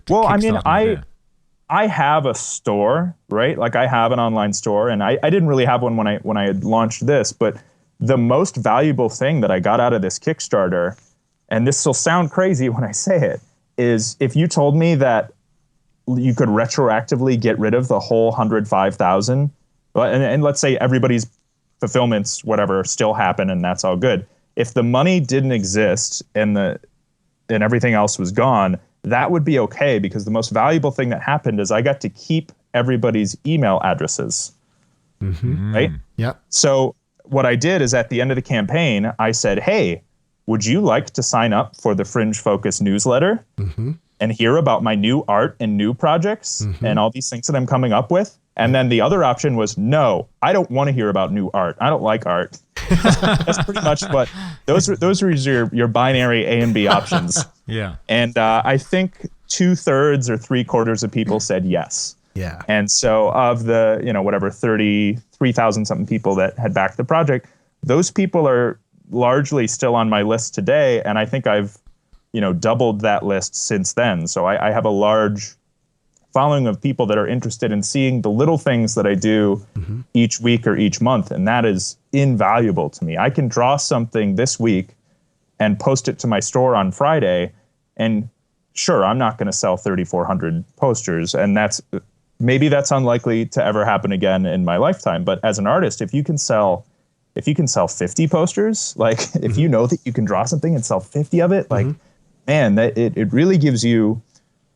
Well, I mean, I have a store, right? Like, I have an online store, and I didn't really have one when I had launched this, but the most valuable thing that I got out of this Kickstarter, and this will sound crazy when I say it, is if you told me that you could retroactively get rid of the whole 105,000, and let's say everybody's fulfillments, whatever, still happen, and that's all good. If the money didn't exist and everything else was gone, that would be okay, because the most valuable thing that happened is I got to keep everybody's email addresses, right? Yeah. So what I did is at the end of the campaign, I said, hey, would you like to sign up for the Fringe Focus newsletter and hear about my new art and new projects and all these things that I'm coming up with? And then the other option was, no, I don't want to hear about new art. I don't like art. That's pretty much what those are your binary A and B options. Yeah. And I think 2/3 or 3/4 of people said yes. Yeah. And so of the, 33,000 something people that had backed the project, those people are largely still on my list today. And I think I've, doubled that list since then. So I have a large following of people that are interested in seeing the little things that I do each week or each month. And that is invaluable to me. I can draw something this week and post it to my store on Friday. And sure, I'm not going to sell 3,400 posters. And maybe that's unlikely to ever happen again in my lifetime. But as an artist, if you can sell 50 posters, like if you know that you can draw something and sell 50 of it, like, man, it really gives you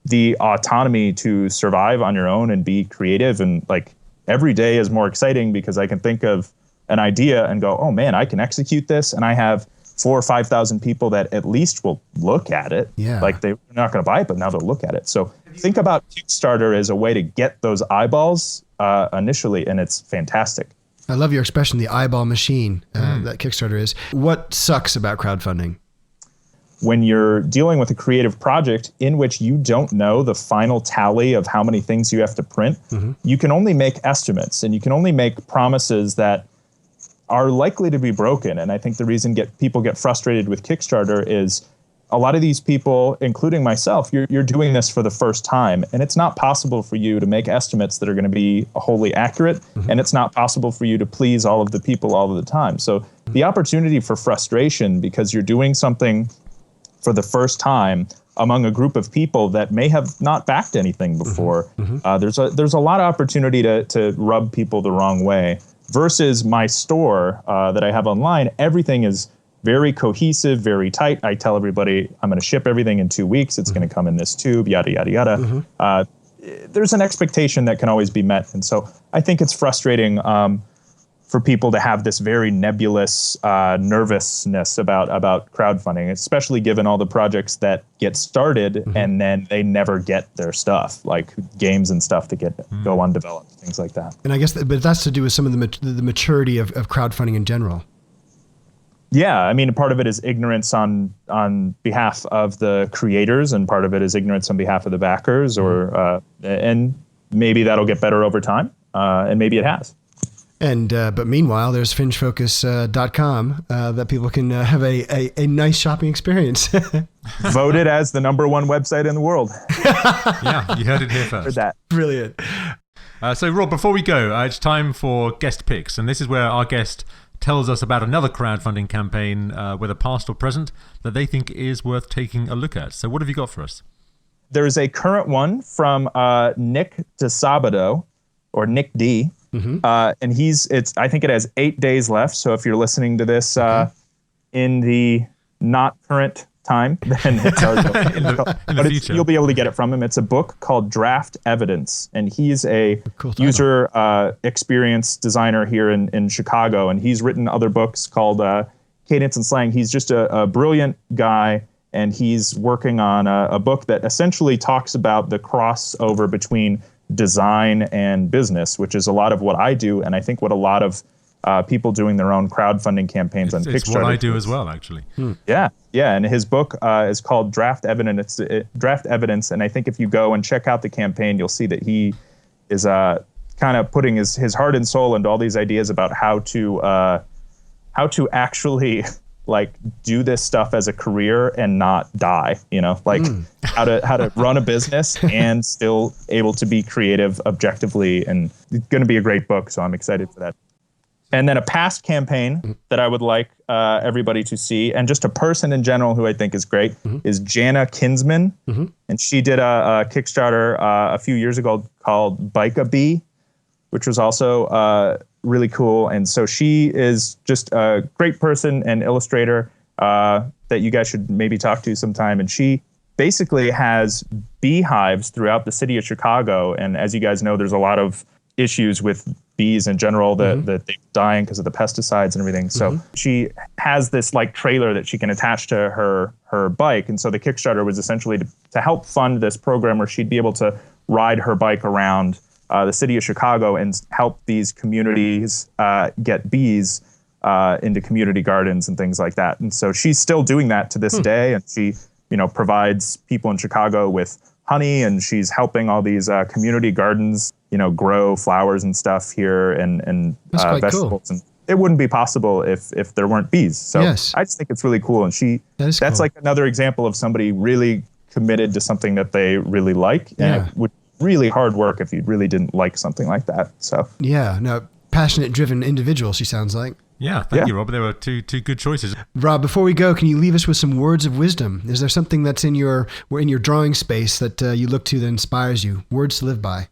the autonomy to survive on your own and be creative. And like, every day is more exciting because I can think of an idea and go, oh man, I can execute this. And I have 4,000 or 5,000 people that at least will look at it. Yeah. Like they're not going to buy it, but now they'll look at it. So think about Kickstarter as a way to get those eyeballs initially, and it's fantastic. I love your expression, the eyeball machine, that Kickstarter is. What sucks about crowdfunding? When you're dealing with a creative project in which you don't know the final tally of how many things you have to print, you can only make estimates, and you can only make promises that are likely to be broken. And I think the reason people get frustrated with Kickstarter is a lot of these people, including myself, you're doing this for the first time, and it's not possible for you to make estimates that are going to be wholly accurate, and it's not possible for you to please all of the people all of the time. So the opportunity for frustration because you're doing something for the first time among a group of people that may have not backed anything before, there's a lot of opportunity to rub people the wrong way. Versus my store that I have online, everything is very cohesive, very tight. I tell everybody I'm going to ship everything in 2 weeks. It's going to come in this tube, yada, yada, yada. There's an expectation that can always be met. And so I think it's frustrating for people to have this very nebulous nervousness about crowdfunding, especially given all the projects that get started and then they never get their stuff, like games and stuff that go undeveloped, things like that. And I guess but that's to do with some of the maturity of crowdfunding in general. Yeah, I mean, part of it is ignorance on behalf of the creators, and part of it is ignorance on behalf of the backers, and maybe that'll get better over time, and maybe it has. And but meanwhile, there's finchfocus.com that people can have a nice shopping experience. Voted as the #1 website in the world. Yeah, you heard it here first. Heard that. Brilliant. So Rob, before we go, it's time for guest picks, and this is where our guest tells us about another crowdfunding campaign, whether past or present, that they think is worth taking a look at. So what have you got for us? There's a current one from Nick DeSabato, or Nick D. And I think it has 8 days left. So if you're listening to this in the not current time, then it's in the future. You'll be able to get it from him. It's a book called Draft Evidence, and he's a user experience designer here in Chicago, and he's written other books called Cadence and Slang. He's just a brilliant guy, and he's working on a book that essentially talks about the crossover between design and business, which is a lot of what I do, and I think what a lot of people doing their own crowdfunding campaigns on Kickstarter. It's what I do as well, actually. Yeah, and his book is called Draft Evidence. Draft Evidence, and I think if you go and check out the campaign, you'll see that he is kind of putting his heart and soul into all these ideas about how to actually like do this stuff as a career and not die, how to run a business and still able to be creative objectively. And it's going to be a great book, so I'm excited for that. And then a past campaign that I would like everybody to see, and just a person in general who I think is great, is Jana Kinsman. And she did a Kickstarter a few years ago called Bike-a-Bee, which was also really cool. And so she is just a great person and illustrator that you guys should maybe talk to sometime. And she basically has beehives throughout the city of Chicago. And as you guys know, there's a lot of issues with bees in general that they're dying because of the pesticides and everything. So she has this like trailer that she can attach to her bike. And so the Kickstarter was essentially to help fund this program where she'd be able to ride her bike around the city of Chicago and help these communities get bees into community gardens and things like that. And so she's still doing that to this day. And she, provides people in Chicago with honey, and she's helping all these community gardens, grow flowers and stuff here and vegetables. Cool. And it wouldn't be possible if there weren't bees. So I just think it's really cool. And that's cool. Like another example of somebody really committed to something that they really like. And it would really hard work if you really didn't like something like that. So passionate, driven individual, she sounds like. Yeah, thank you, Rob. There were two good choices. Rob, before we go, can you leave us with some words of wisdom? Is there something that's in your drawing space that you look to that inspires you? Words to live by.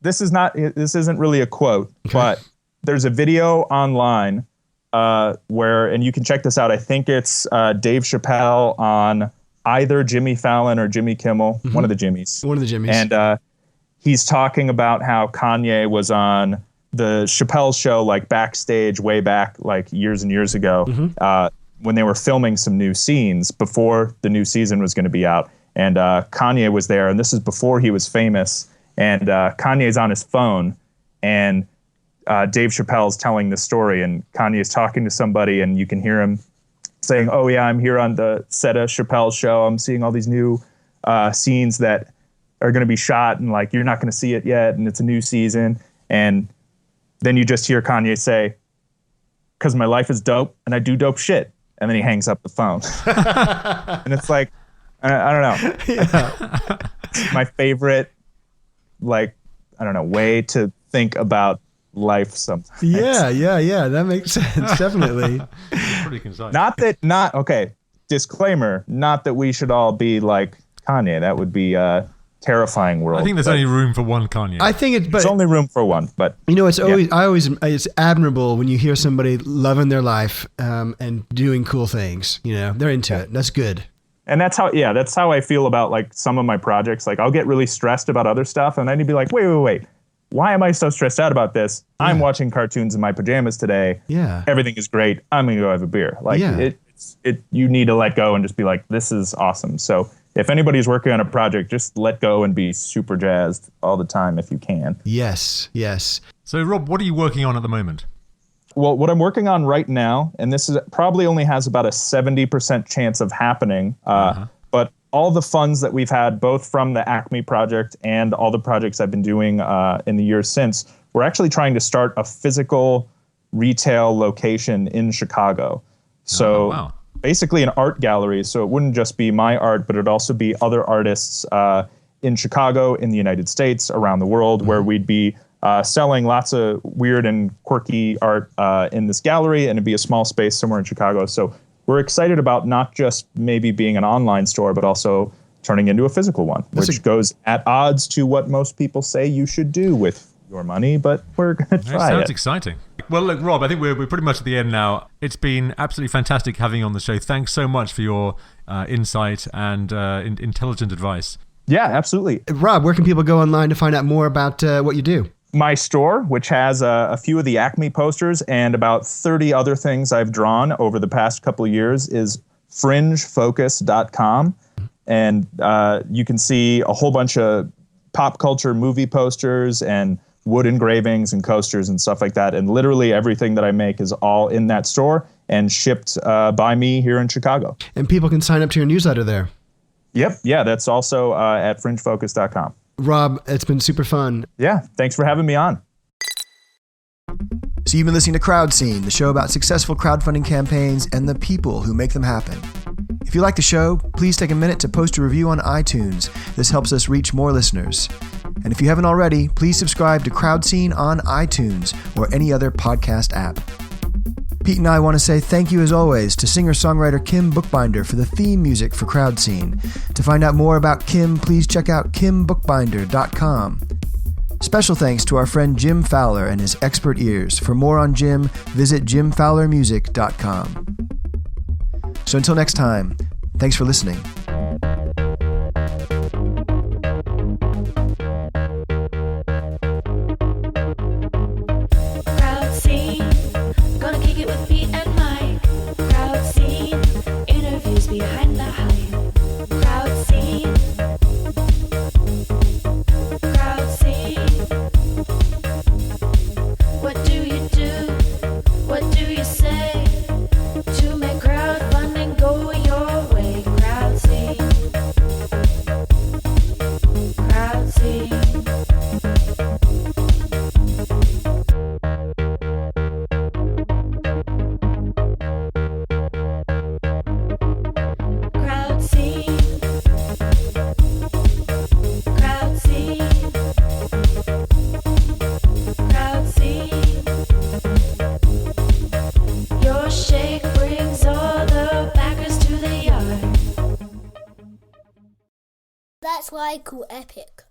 This isn't really a quote, but there's a video online and you can check this out. I think it's Dave Chappelle on either Jimmy Fallon or Jimmy Kimmel, one of the Jimmys. One of the Jimmys. And he's talking about how Kanye was on the Chappelle Show, like backstage way back, like years and years ago, when they were filming some new scenes before the new season was going to be out. And Kanye was there, and this is before he was famous. And Kanye's on his phone, and Dave Chappelle's telling the story, and Kanye's talking to somebody, and you can hear him saying, "Oh yeah, I'm here on the set of Chappelle's show. I'm seeing all these new scenes that are going to be shot, and like you're not going to see it yet, and it's a new season." And then you just hear Kanye say, "'Cause my life is dope, and I do dope shit." And then he hangs up the phone. And it's like, I don't know. Yeah. It's my favorite, like, I don't know, way to think about life sometimes. Yeah. That makes sense. Definitely. Pretty concise. Okay. Disclaimer, not that we should all be like Kanye. That would be a terrifying world. I think there's only room for one Kanye. I think there's only room for one, but it's admirable when you hear somebody loving their life and doing cool things. You know, they're into it. That's good. And that's how I feel about like some of my projects. Like I'll get really stressed about other stuff, and then you'd be like, wait. Why am I so stressed out about this? Yeah. I'm watching cartoons in my pajamas today. Yeah. Everything is great. I'm going to go have a beer. Like you need to let go and just be like, this is awesome. So if anybody's working on a project, just let go and be super jazzed all the time if you can. Yes. So Rob, what are you working on at the moment? Well, what I'm working on right now, and this is probably only has about a 70% chance of happening, but all the funds that we've had, both from the Acme project and all the projects I've been doing in the years since, we're actually trying to start a physical retail location in Chicago. So basically an art gallery. So it wouldn't just be my art, but it'd also be other artists in Chicago, in the United States, around the world, where we'd be selling lots of weird and quirky art in this gallery, and it'd be a small space somewhere in Chicago. So we're excited about not just maybe being an online store, but also turning into a physical one, which goes at odds to what most people say you should do with your money, but we're going to try it. Sounds exciting. Well, look, Rob, I think we're pretty much at the end now. It's been absolutely fantastic having you on the show. Thanks so much for your insight and intelligent advice. Yeah, absolutely. Rob, where can people go online to find out more about what you do? My store, which has a few of the Acme posters and about 30 other things I've drawn over the past couple of years, is fringefocus.com. And you can see a whole bunch of pop culture movie posters and wood engravings and coasters and stuff like that. And literally everything that I make is all in that store and shipped by me here in Chicago. And people can sign up to your newsletter there. Yep. Yeah, that's also at fringefocus.com. Rob, it's been super fun. Yeah, thanks for having me on. So you've been listening to Crowd Scene, the show about successful crowdfunding campaigns and the people who make them happen. If you like the show, please take a minute to post a review on iTunes. This helps us reach more listeners. And if you haven't already, please subscribe to Crowd Scene on iTunes or any other podcast app. Pete and I want to say thank you as always to singer-songwriter Kim Bookbinder for the theme music for Crowd Scene. To find out more about Kim, please check out kimbookbinder.com. Special thanks to our friend Jim Fowler and his expert ears. For more on Jim, visit jimfowlermusic.com. So until next time, thanks for listening. Crowd scene, gonna kick it with Pete and Mike. Crowd scene, interviews behind the hype. Crowd scene, crowd scene. What do you do? What do you say to make crowdfunding go your way? Crowd scene, crowd scene. Crowd scene, crowd scene, crowd scene. Your shake brings all the backers to the yard. That's why I call epic.